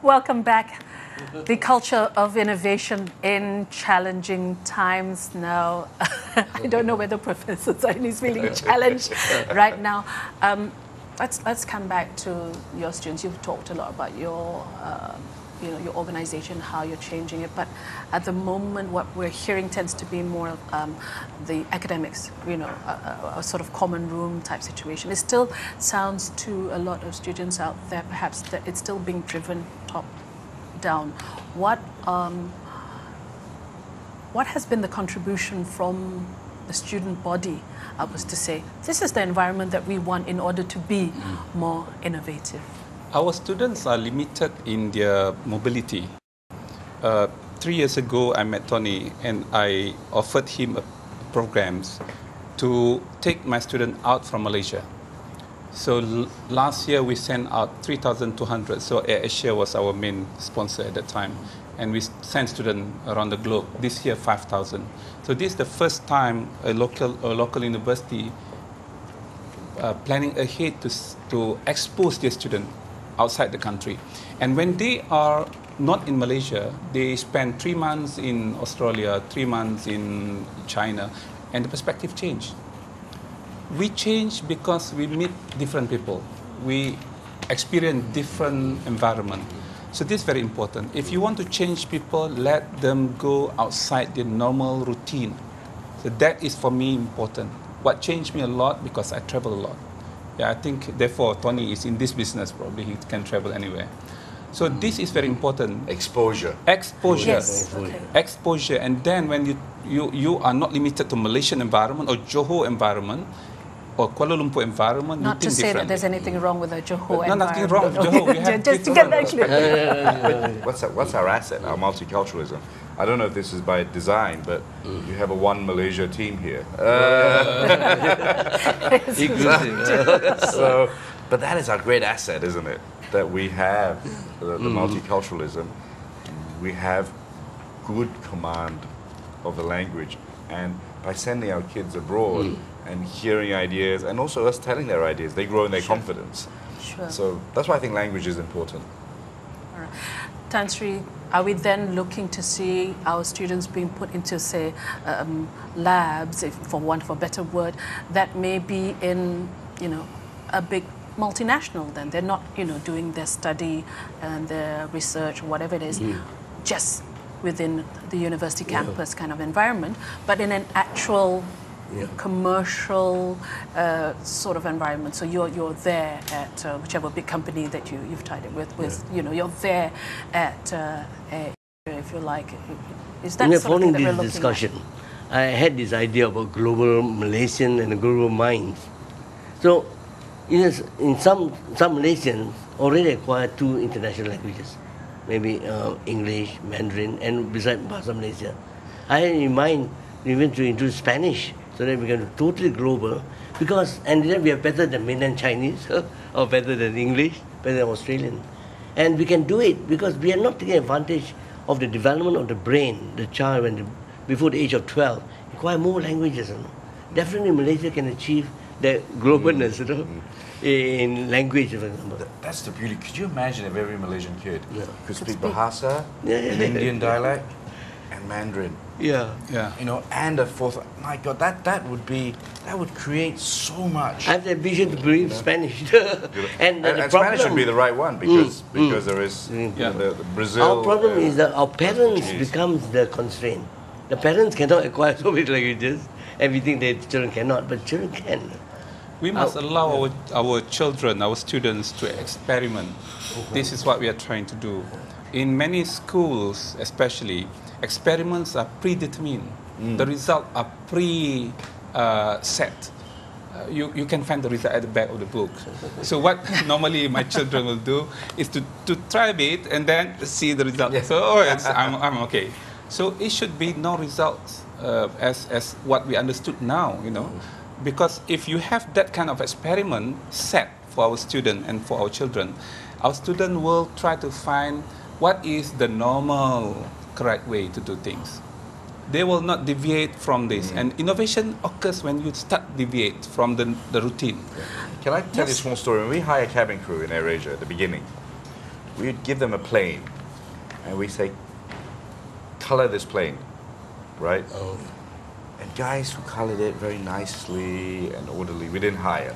Welcome back. The culture of innovation in challenging times now. I don't know whether Professor Zaini is feeling challenged right now. Let's come back to your students. You've talked a lot about your your organization, how you're changing it, but at the moment what we're hearing tends to be more the academics, a sort of common room type situation. It still sounds to a lot of students out there perhaps that it's still being driven top down. What has been the contribution from the student body, I was to say, this is the environment that we want in order to be more innovative? Our students are limited in their mobility. 3 years ago, I met Tony and I offered him programs to take my student out from Malaysia. So last year we sent out 3,200. So AirAsia was our main sponsor at that time. And we sent students around the globe. This year, 5,000. So this is the first time a local university planning ahead to expose their students outside the country. And when they are not in Malaysia, they spend 3 months in Australia, 3 months in China, and the perspective changed. We change because we meet different people. We experience different environment. So this is very important. If you want to change people, let them go outside their normal routine. So that is for me important. What changed me a lot because I travel a lot. Yeah, I think therefore Tony is in this business, probably he can travel anywhere. So this is very important. Exposure. Exposure. Yes. Okay. Exposure. And then when you are not limited to Malaysian environment or Johor environment or Kuala Lumpur environment, not to say that there's anything wrong with a Johor environment. No, nothing wrong with Johor. We have just to get that clear. What's our asset? Our multiculturalism. I don't know if this is by design, but you have a one Malaysia team here. But that is our great asset, isn't it? That we have the multiculturalism. We have good command of the language, and by sending our kids abroad and hearing ideas, and also us telling their ideas, they grow in their confidence. Sure. So that's why I think language is important. All right. Tan Sri, are we then looking to see our students being put into, say, labs, for want of a better word, that may be in, a big multinational then? They're not, doing their study and their research, whatever it is, just within the university campus kind of environment, but in an actual commercial sort of environment. So you're there at whichever big company that you've tied it with you're there at if you like. Is that sort of thing that we're looking at? Discussion, I had this idea about global Malaysian and global minds. So, in some Malaysians already acquired 2 international languages, maybe English, Mandarin, and besides Bahasa Malaysia. I had in mind even to introduce Spanish, so that we can totally global, and then we are better than mainland Chinese, or better than English, better than Australian. And we can do it because we are not taking advantage of the development of the brain. The child, before the age of 12, acquire more languages. Definitely Malaysia can achieve the globalness, in language, for example. That's the beauty. Could you imagine if every Malaysian kid could speak Bahasa, an Indian dialect, and Mandarin? Yeah. And a fourth. My God, that would create so much. I have the vision to bring Spanish. and Spanish should be the right one because there is the Brazil. Our problem is that our parents becomes the constraint. The parents cannot acquire so many languages, and we think that children cannot, but children can. We must allow our children, our students to experiment. This is what we are trying to do. In many schools, especially, experiments are predetermined. The results are set. You can find the result at the back of the book. So what normally my children will do is to try a bit and then see the result. So I'm okay. So it should be no results as what we understood now, because if you have that kind of experiment set for our students and for our children will try to find what is the normal, correct way to do things. They will not deviate from this. And innovation occurs when you start deviate from the routine. Can I tell you a small story? When we hired cabin crew in AirAsia at the beginning, we would give them a plane, and we say, color this plane, right? Oh. And guys who colored it very nicely and orderly, we didn't hire.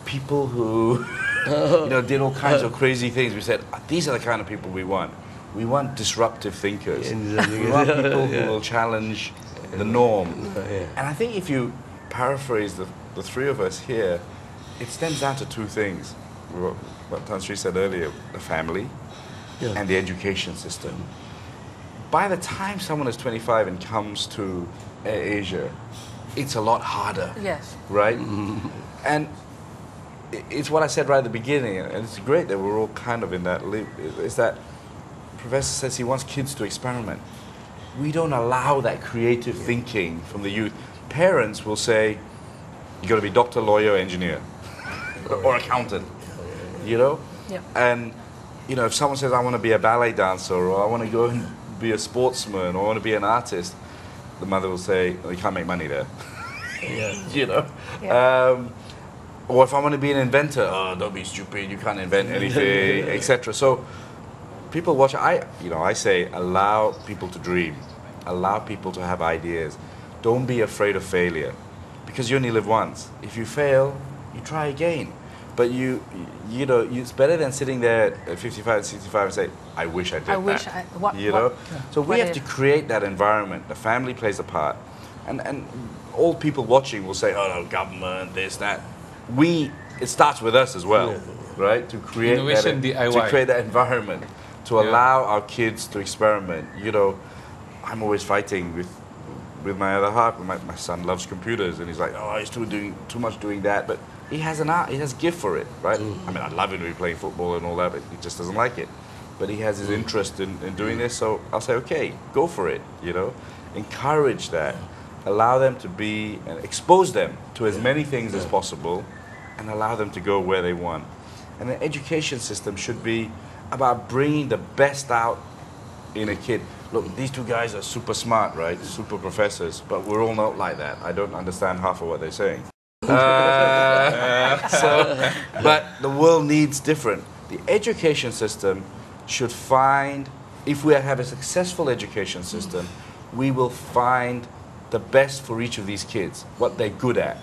People who, did all kinds of crazy things. We said, these are the kind of people we want. We want disruptive thinkers. We want people who will challenge the norm. And I think if you paraphrase the three of us here, it stems down to two things. What Tan Sri said earlier, the family and the education system. By the time someone is 25 and comes to AirAsia, it's a lot harder. Yes. Right? And it's what I said right at the beginning, and it's great that we're all kind of in that loop, is that Professor says he wants kids to experiment. We don't allow that creative thinking from the youth. Parents will say, you got to be doctor, lawyer, engineer, or accountant, Yep. And, if someone says, I want to be a ballet dancer, or I want to go and be a sportsman, or I want to be an artist, the mother will say, you can't make money there. Or if I want to be an inventor, don't be stupid, you can't invent anything, etc. So people watch, I say, allow people to dream, allow people to have ideas. Don't be afraid of failure, because you only live once. If you fail, you try again. But it's better than sitting there at 55, 65 and say, I wish I did that. So we have to create that environment. The family plays a part. And all people watching will say, no, government, this, that. It starts with us as well, right? To create Innovation, DIY. To create that environment, to allow our kids to experiment. I'm always fighting with my other half. My son loves computers, and he's like, he's doing too much doing that. But he has an art, he has a gift for it, right? I mean, I'd love him to be playing football and all that, but he just doesn't like it. But he has his interest in doing this, so I'll say, okay, go for it, Encourage that. Allow them to be, and expose them to as many things as possible, and allow them to go where they want. And the education system should be about bringing the best out in a kid. Look, these two guys are super smart, right? Super professors, but we're all not like that. I don't understand half of what they're saying. But the world needs different. The education system should find, if we have a successful education system, we will find the best for each of these kids, what they're good at,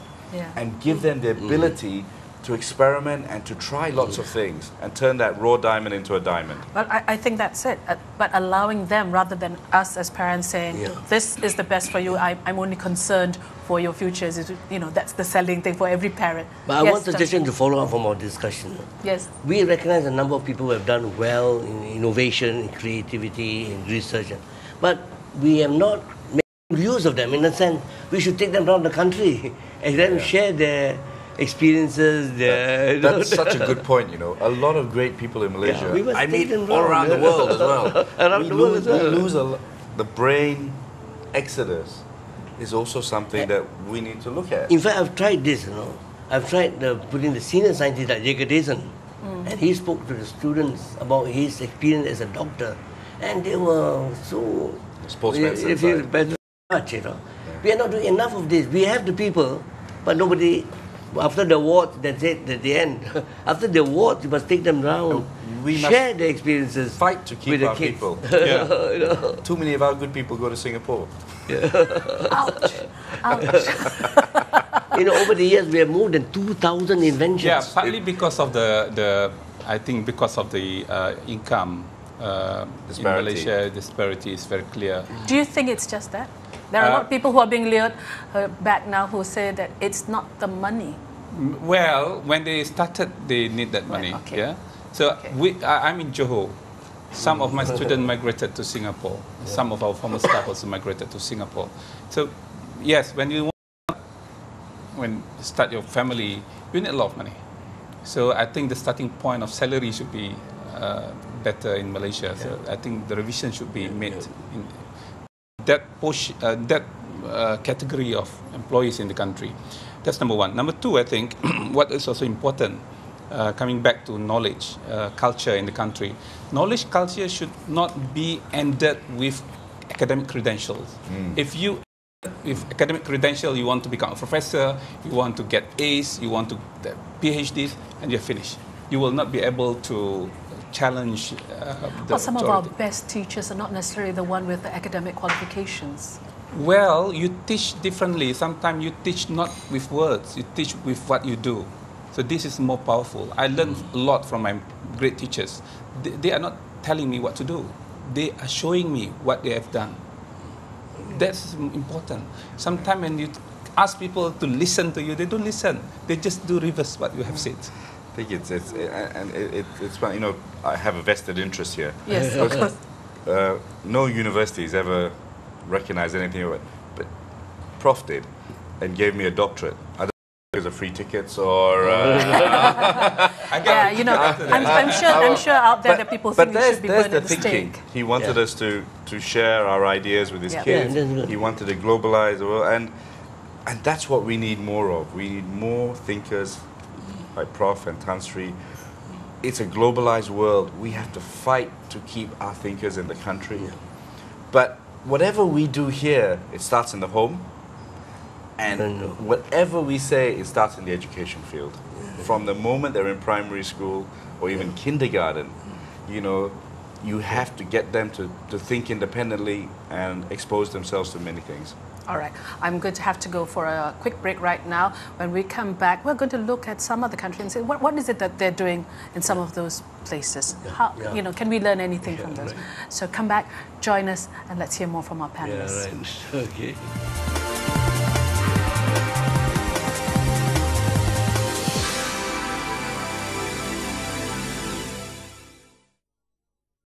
and give them the ability to experiment and to try lots of things and turn that raw diamond into a diamond. Well, I think that's it. But allowing them, rather than us as parents saying, this is the best for you, I'm only concerned for your futures. That's the selling thing for every parent. But I want suggestion to follow up from our discussion. Yes. We recognize a number of people who have done well in innovation, in creativity, in research. But we have not made use of them. In a sense, we should take them around the country and let them share their experiences. That's such a good point, A lot of great people in Malaysia. I meet all around the world as well. We lose the brain exodus is also something that we need to look at. In fact, I've tried this, I've tried putting the senior scientist like Dato, and he spoke to the students about his experience as a doctor, and they were so... Sportsmen. We are not doing enough of this. We have the people, but nobody... After the awards, that's it, at the end. After the awards, you must take them round, share the experiences. Fight to keep our people. Too many of our good people go to Singapore. Ouch. Over the years, we have more than 2,000 inventions. Yeah, partly because of I think because of the income in Malaysia, disparity is very clear. Do you think it's just that? There are a lot of people who are being lured back now who say that it's not the money. Well, when they started, they need that money. So I'm in Johor. Some of my students migrated to Singapore. Some of our former staff also migrated to Singapore. So yes, when you start your family, you need a lot of money. So I think the starting point of salary should be better in Malaysia. So I think the revision should be made in that category of employees in the country. That's number one. Number two, I think what is also important, coming back to knowledge culture in the country, knowledge culture should not be ended with academic credentials. If academic credential, you want to become a professor, you want to get A's, you want to get PhDs, and you're finished. You will not be able to challenge the Well, some of our authority. best teachers are not necessarily the one with the academic qualifications. Well, you teach differently. Sometimes you teach not with words, you teach with what you do. So this is more powerful. I learned a lot from my great teachers. They are not telling me what to do. They are showing me what they have done. That's important. Sometimes when you ask people to listen to you, they don't listen. They just do reverse what you have said. I think it's fun. You know, I have a vested interest here. Yes, of course. No university has ever recognized anything of it, but Prof did, and gave me a doctorate. I don't know if it was a free tickets or. Yeah, you know, I'm sure out there that people think we should be burning the the thinking. stake. He wanted us to share our ideas with his Yeah. kids. Yeah, that's good. He wanted to globalize the world, and that's what we need more of. We need more thinkers like Prof and Tan Sri. It's a globalized world. We have to fight to keep our thinkers in the country. But whatever we do here, it starts in the home. And whatever we say, it starts in the education field. From the moment they're in primary school or even kindergarten, you know, you have to get them to think independently and expose themselves to many things. All right, I'm going to have to go for a quick break right now. When we come back, we're going to look at some other countries and say, what is it that they're doing in some of those places? How, you know, can we learn anything from those? So come back, join us, and let's hear more from our panelists. Yeah, right. Okay.